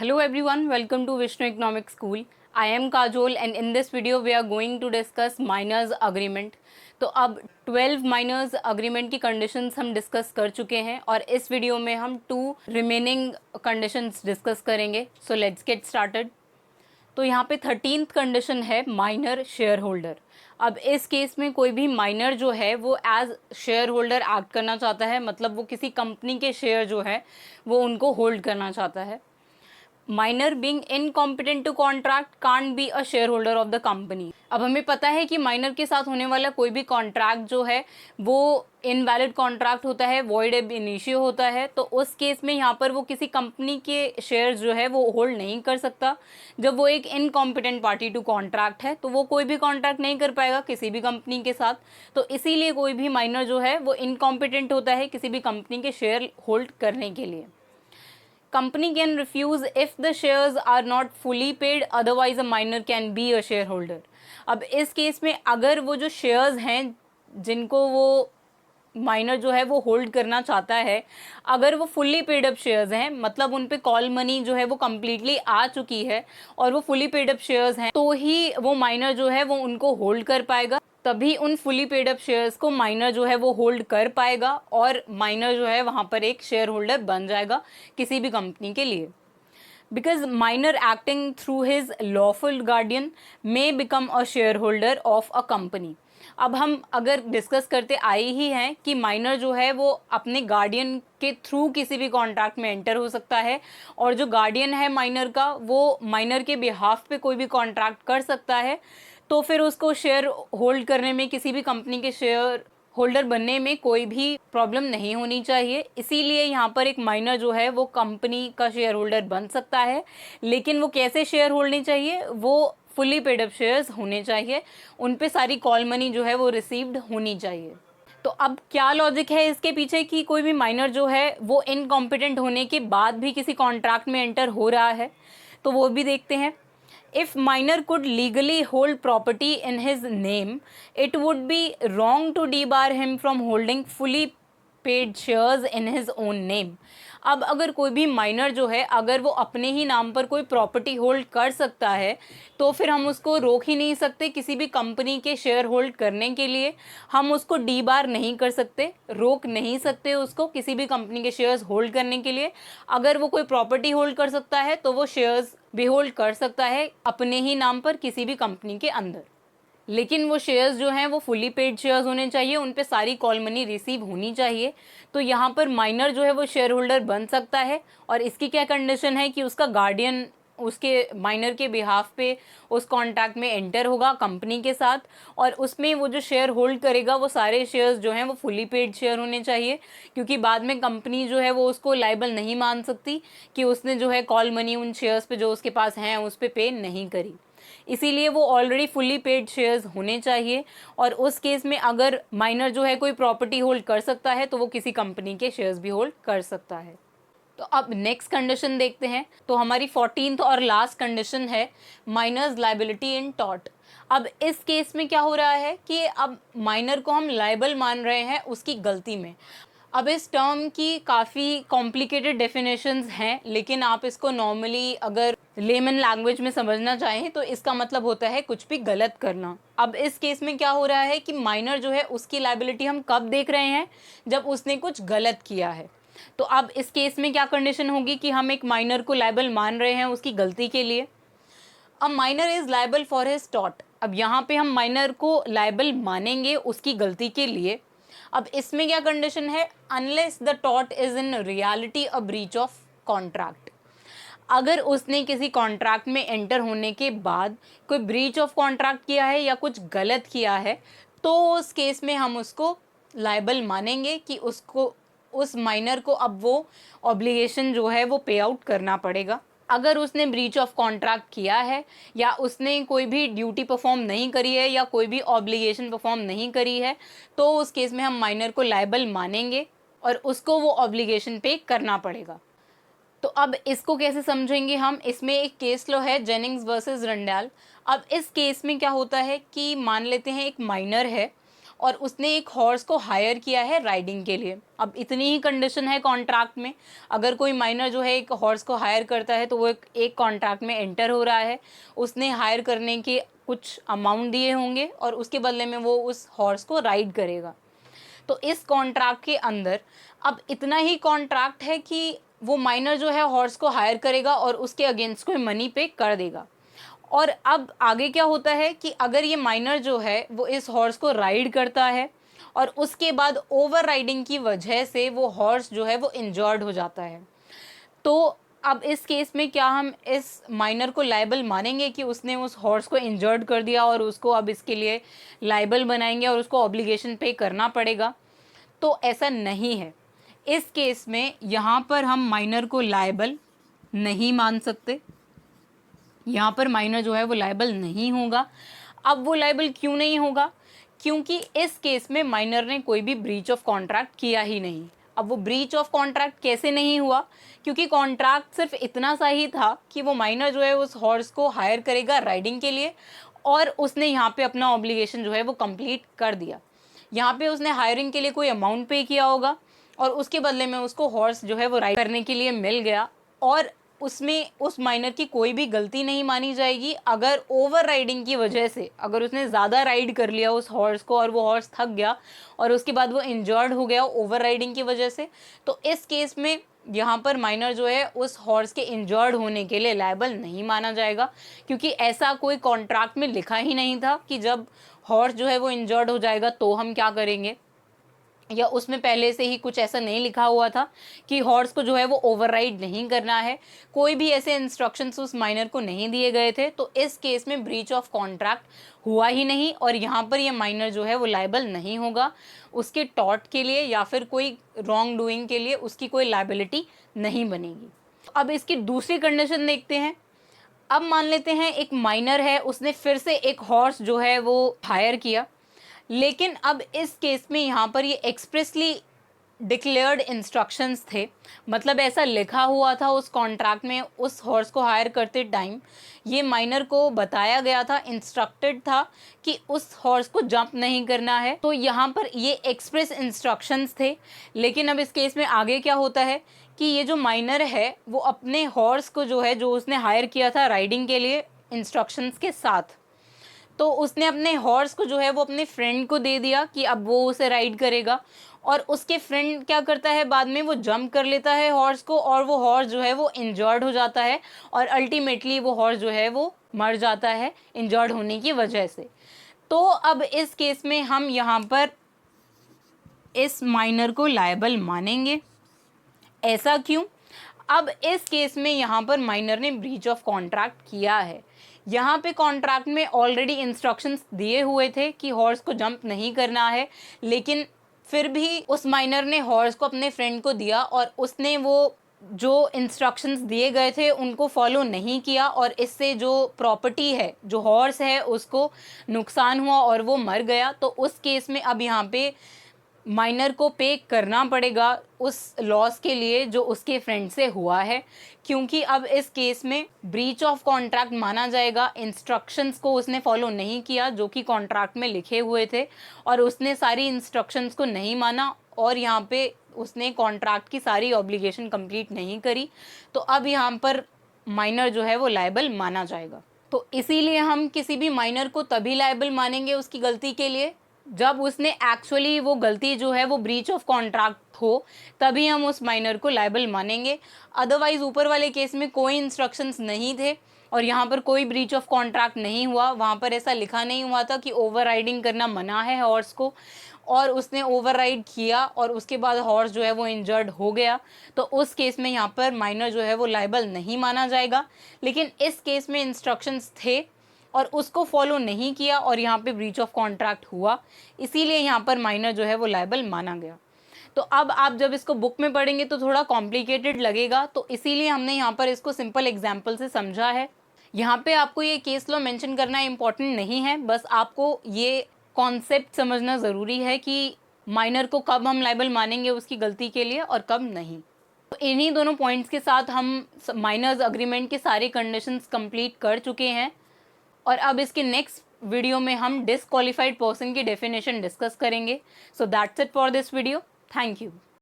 Hello everyone, welcome to Vishnu Economic School. I am Kajol and in this video we are going to discuss minors agreement. तो अब 12 miners agreement की conditions हम discuss कर चुके हैं और इस वीडियो में हम 2 रिमेनिंग कंडीशंस डिस्कस करेंगे. So let's get started. तो यहाँ पे 13th कंडीशन है माइनर शेयर होल्डर. अब इस केस में कोई भी माइनर जो है वो एज शेयर होल्डर एक्ट करना चाहता है, मतलब वो किसी कंपनी के शेयर जो है वो उनको होल्ड करना चाहता है. Minor being incompetent to contract can't be a share holder of the company. अब हमें पता है कि माइनर के साथ होने वाला कोई भी कॉन्ट्रैक्ट जो है वो इनवैलिड कॉन्ट्रैक्ट होता है, वॉइड एब इनिशियो होता है. तो उस केस में यहाँ पर वो किसी कंपनी के शेयर्स जो है वो होल्ड नहीं कर सकता. जब वो एक इनकॉम्पिटेंट पार्टी टू कॉन्ट्रैक्ट है तो वो कोई भी कॉन्ट्रैक्ट नहीं कर पाएगा किसी भी कंपनी के साथ. तो इसीलिए कोई भी माइनर जो है वो इनकॉम्पिटेंट होता है किसी भी कंपनी के शेयर होल्ड करने के लिए. Company can refuse if the shares are not fully paid, otherwise a minor can be a shareholder. अब इस केस में अगर वो जो शेयर्स हैं जिनको वो माइनर जो है वो होल्ड करना चाहता है, अगर वो फुल्ली पेड अप शेयर्स हैं, मतलब उन पे कॉल मनी जो है वो कम्प्लीटली आ चुकी है और वो फुल्ली पेड अप शेयर्स हैं, तो ही वो माइनर जो है वो उनको होल्ड कर पाएगा. तभी उन फुली पेड अप शेयर्स को माइनर जो है वो होल्ड कर पाएगा और माइनर जो है वहाँ पर एक शेयर होल्डर बन जाएगा किसी भी कंपनी के लिए. Because minor acting through his lawful guardian may become a share holder of a company. अब हम अगर डिस्कस करते आए ही हैं कि माइनर जो है वो अपने गार्डियन के थ्रू किसी भी कॉन्ट्रैक्ट में एंटर हो सकता है और जो गार्डियन है माइनर का वो माइनर के बिहाफ पे कोई भी कॉन्ट्रैक्ट कर सकता है. तो फिर उसको शेयर होल्ड करने में, किसी भी कंपनी के शेयर होल्डर बनने में कोई भी प्रॉब्लम नहीं होनी चाहिए. इसीलिए यहाँ पर एक माइनर जो है वो कंपनी का शेयर होल्डर बन सकता है. लेकिन वो कैसे शेयर होल्डनी चाहिए, वो फुली पेड अप शेयर्स होने चाहिए, उन पे सारी कॉल मनी जो है वो रिसीव्ड होनी चाहिए. तो अब क्या लॉजिक है इसके पीछे कि कोई भी माइनर जो है वो इनकॉम्पिटेंट होने के बाद भी किसी कॉन्ट्रैक्ट में एंटर हो रहा है, तो वो भी देखते हैं. If minor could legally hold property in his name, it would be wrong to debar him from holding fully paid shares in his own name. अब अगर कोई भी माइनर जो है अगर वो अपने ही नाम पर कोई प्रॉपर्टी होल्ड कर सकता है तो फिर हम उसको रोक ही नहीं सकते किसी भी कंपनी के शेयर होल्ड करने के लिए. हम उसको डीबार नहीं कर सकते, रोक नहीं सकते उसको किसी भी कंपनी के शेयर्स होल्ड करने के लिए. अगर वो कोई प्रॉपर्टी होल्ड कर सकता है तो वो शेयर्स भी होल्ड कर सकता है अपने ही नाम पर किसी भी कंपनी के अंदर. लेकिन वो शेयर्स जो हैं वो फुली पेड शेयर्स होने चाहिए, उन पे सारी कॉल मनी रिसीव होनी चाहिए. तो यहाँ पर माइनर जो है वो शेयर होल्डर बन सकता है और इसकी क्या कंडीशन है कि उसका गार्डियन उसके माइनर के बिहाफ पे उस कॉन्ट्रैक्ट में एंटर होगा कंपनी के साथ और उसमें वो जो शेयर होल्ड करेगा वो सारे शेयर्स जो हैं वो फुली पेड शेयर होने चाहिए. क्योंकि बाद में कंपनी जो है वो उसको लायबल नहीं मान सकती कि उसने जो है कॉल मनी उन शेयर्स पे जो उसके पास हैं उस पे पे नहीं करी. इसीलिए वो ऑलरेडी फुली पेड शेयर्स होने चाहिए. और उस केस में अगर माइनर जो है कोई प्रॉपर्टी होल्ड कर सकता है तो वो किसी कंपनी के शेयर्स भी होल्ड कर सकता है. तो अब नेक्स्ट कंडीशन देखते हैं. तो हमारी 14th और लास्ट कंडीशन है माइनर्स लायबिलिटी इन टॉर्ट. अब इस केस में क्या हो रहा है कि अब माइनर को हम लायबल मान रहे हैं उसकी गलती में. अब इस टर्म की काफ़ी कॉम्प्लिकेटेड डेफिनेशंस हैं, लेकिन आप इसको नॉर्मली अगर लेमन लैंग्वेज में समझना चाहें तो इसका मतलब होता है कुछ भी गलत करना. अब इस केस में क्या हो रहा है कि माइनर जो है उसकी लायबिलिटी हम कब देख रहे हैं, जब उसने कुछ गलत किया है. तो अब इस केस में क्या कंडीशन होगी कि हम एक माइनर को लायबल मान रहे हैं उसकी गलती के लिए. A minor is liable for his tort. अब यहाँ पे हम माइनर को लायबल मानेंगे उसकी गलती के लिए. अब इसमें क्या कंडीशन है, unless the tort is in reality a breach of contract. अगर उसने किसी कॉन्ट्रैक्ट में एंटर होने के बाद कोई ब्रीच ऑफ कॉन्ट्रैक्ट किया है या कुछ गलत किया है तो उस केस में हम उसको लायबल मानेंगे कि उसको उस माइनर को अब वो ऑब्लिगेशन जो है वो पे आउट करना पड़ेगा. अगर उसने ब्रीच ऑफ कॉन्ट्रैक्ट किया है या उसने कोई भी ड्यूटी परफॉर्म नहीं करी है या कोई भी ऑब्लिगेशन परफॉर्म नहीं करी है तो उस केस में हम माइनर को लायबल मानेंगे और उसको वो ऑब्लिगेशन पे करना पड़ेगा. तो अब इसको कैसे समझेंगे हम, इसमें एक केस लॉ है जेनिंग्स वर्सेस रंडाल. अब इस केस में क्या होता है कि मान लेते हैं एक माइनर है और उसने एक हॉर्स को हायर किया है राइडिंग के लिए। अब इतनी ही कंडीशन है कॉन्ट्रैक्ट में, अगर कोई माइनर जो है एक हॉर्स को हायर करता है तो वो एक कॉन्ट्रैक्ट में एंटर हो रहा है, उसने हायर करने के कुछ अमाउंट दिए होंगे और उसके बदले में वो उस हॉर्स को राइड करेगा। तो इस कॉन्ट्रैक्ट के अंदर अब इतना ही कॉन्ट्रैक्ट है कि वो माइनर जो है हॉर्स को हायर करेगा और उसके अगेंस्ट कोई मनी पे कर देगा। और अब आगे क्या होता है कि अगर ये माइनर जो है वो इस हॉर्स को राइड करता है और उसके बाद ओवर राइडिंग की वजह से वो हॉर्स जो है वो इंजर्ड हो जाता है, तो अब इस केस में क्या हम इस माइनर को लायबल मानेंगे कि उसने उस हॉर्स को इंजर्ड कर दिया और उसको अब इसके लिए लायबल बनाएंगे और उसको ऑब्लिगेशन पे करना पड़ेगा? तो ऐसा नहीं है। इस केस में यहाँ पर हम माइनर को लायबल नहीं मान सकते, यहाँ पर माइनर जो है वो लायबल नहीं होगा। अब वो लायबल क्यों नहीं होगा? क्योंकि इस केस में माइनर ने कोई भी ब्रीच ऑफ कॉन्ट्रैक्ट किया ही नहीं। अब वो ब्रीच ऑफ कॉन्ट्रैक्ट कैसे नहीं हुआ? क्योंकि कॉन्ट्रैक्ट सिर्फ इतना सा ही था कि वो माइनर जो है उस हॉर्स को हायर करेगा राइडिंग के लिए और उसने यहाँ पे अपना ऑब्लिगेशन जो है वो कंप्लीट कर दिया। यहाँ पे उसने हायरिंग के लिए कोई अमाउंट पे किया होगा और उसके बदले में उसको हॉर्स जो है वो राइड करने के लिए मिल गया और उसमें उस माइनर की कोई भी गलती नहीं मानी जाएगी। अगर ओवर राइडिंग की वजह से अगर उसने ज़्यादा राइड कर लिया उस हॉर्स को और वो हॉर्स थक गया और उसके बाद वो इंजर्ड हो गया ओवर राइडिंग की वजह से, तो इस केस में यहाँ पर माइनर जो है उस हॉर्स के इंजर्ड होने के लिए लायबल नहीं माना जाएगा, क्योंकि ऐसा कोई कॉन्ट्रैक्ट में लिखा ही नहीं था कि जब हॉर्स जो है वो इंजर्ड हो जाएगा तो हम क्या करेंगे, या उसमें पहले से ही कुछ ऐसा नहीं लिखा हुआ था कि हॉर्स को जो है वो ओवरराइड नहीं करना है। कोई भी ऐसे इंस्ट्रक्शंस उस माइनर को नहीं दिए गए थे, तो इस केस में ब्रीच ऑफ कॉन्ट्रैक्ट हुआ ही नहीं और यहाँ पर ये माइनर जो है वो लायबल नहीं होगा। उसके टॉर्ट के लिए या फिर कोई रॉन्ग डूइंग के लिए उसकी कोई लायबिलिटी नहीं बनेगी। अब इसकी दूसरी कंडीशन देखते हैं। अब मान लेते हैं एक माइनर है, उसने फिर से एक हॉर्स जो है वो हायर किया, लेकिन अब इस केस में यहाँ पर ये एक्सप्रेसली डिक्लेयर्ड इंस्ट्रक्शंस थे, मतलब ऐसा लिखा हुआ था उस कॉन्ट्रैक्ट में। उस हॉर्स को हायर करते टाइम ये माइनर को बताया गया था, इंस्ट्रक्टेड था कि उस हॉर्स को जंप नहीं करना है, तो यहाँ पर ये एक्सप्रेस इंस्ट्रक्शंस थे। लेकिन अब इस केस में आगे क्या होता है कि ये जो माइनर है वो अपने हॉर्स को जो है, जो उसने हायर किया था राइडिंग के लिए इंस्ट्रक्शंस के साथ, तो उसने अपने हॉर्स को जो है वो अपने फ्रेंड को दे दिया कि अब वो उसे राइड करेगा। और उसके फ्रेंड क्या करता है, बाद में वो जंप कर लेता है हॉर्स को और वो हॉर्स जो है वो इंजर्ड हो जाता है और अल्टीमेटली वो हॉर्स जो है वो मर जाता है इंजर्ड होने की वजह से। तो अब इस केस में हम यहाँ पर इस माइनर को लायबल मानेंगे। ऐसा क्यों? अब इस केस में यहाँ पर माइनर ने ब्रीच ऑफ कॉन्ट्रैक्ट किया है। यहाँ पे कॉन्ट्रैक्ट में ऑलरेडी इंस्ट्रक्शंस दिए हुए थे कि हॉर्स को जंप नहीं करना है, लेकिन फिर भी उस माइनर ने हॉर्स को अपने फ्रेंड को दिया और उसने वो जो इंस्ट्रक्शंस दिए गए थे उनको फॉलो नहीं किया और इससे जो प्रॉपर्टी है, जो हॉर्स है, उसको नुकसान हुआ और वो मर गया। तो उस केस में अब यहाँ पे माइनर को पे करना पड़ेगा उस लॉस के लिए जो उसके फ्रेंड से हुआ है, क्योंकि अब इस केस में ब्रीच ऑफ कॉन्ट्रैक्ट माना जाएगा। इंस्ट्रक्शंस को उसने फॉलो नहीं किया जो कि कॉन्ट्रैक्ट में लिखे हुए थे और उसने सारी इंस्ट्रक्शंस को नहीं माना और यहाँ पे उसने कॉन्ट्रैक्ट की सारी ऑब्लिगेशन कंप्लीट नहीं करी, तो अब यहाँ पर माइनर जो है वो लायबल माना जाएगा। तो इसीलिए हम किसी भी माइनर को तभी लायबल मानेंगे उसकी गलती के लिए जब उसने एक्चुअली वो गलती जो है वो ब्रीच ऑफ कॉन्ट्रैक्ट हो, तभी हम उस माइनर को लायबल मानेंगे। अदरवाइज ऊपर वाले केस में कोई इंस्ट्रक्शंस नहीं थे और यहाँ पर कोई ब्रीच ऑफ कॉन्ट्रैक्ट नहीं हुआ, वहाँ पर ऐसा लिखा नहीं हुआ था कि ओवर राइडिंग करना मना है हॉर्स को, और उसने ओवर राइड किया और उसके बाद हॉर्स जो है वो इंजर्ड हो गया, तो उस केस में यहाँ पर माइनर जो है वो लायबल नहीं माना जाएगा। लेकिन इस केस में इंस्ट्रक्शंस थे और उसको फॉलो नहीं किया और यहाँ पे ब्रीच ऑफ कॉन्ट्रैक्ट हुआ, इसीलिए यहाँ पर माइनर जो है वो लायबल माना गया। तो अब आप जब इसको बुक में पढ़ेंगे तो थोड़ा कॉम्प्लिकेटेड लगेगा, तो इसीलिए हमने यहाँ पर इसको सिंपल एग्जाम्पल से समझा है। यहाँ पे आपको ये केस लॉ मेंशन करना इम्पॉर्टेंट नहीं है, बस आपको ये कॉन्सेप्ट समझना ज़रूरी है कि माइनर को कब हम लायबल मानेंगे उसकी गलती के लिए और कब नहीं। तो इन्हीं दोनों पॉइंट्स के साथ हम माइनर्स अग्रीमेंट के सारे कंडीशंस कंप्लीट कर चुके हैं और अब इसके नेक्स्ट वीडियो में हम डिसक्वालिफाइड पर्सन की डेफिनेशन डिस्कस करेंगे. So that's it for this video. Thank you.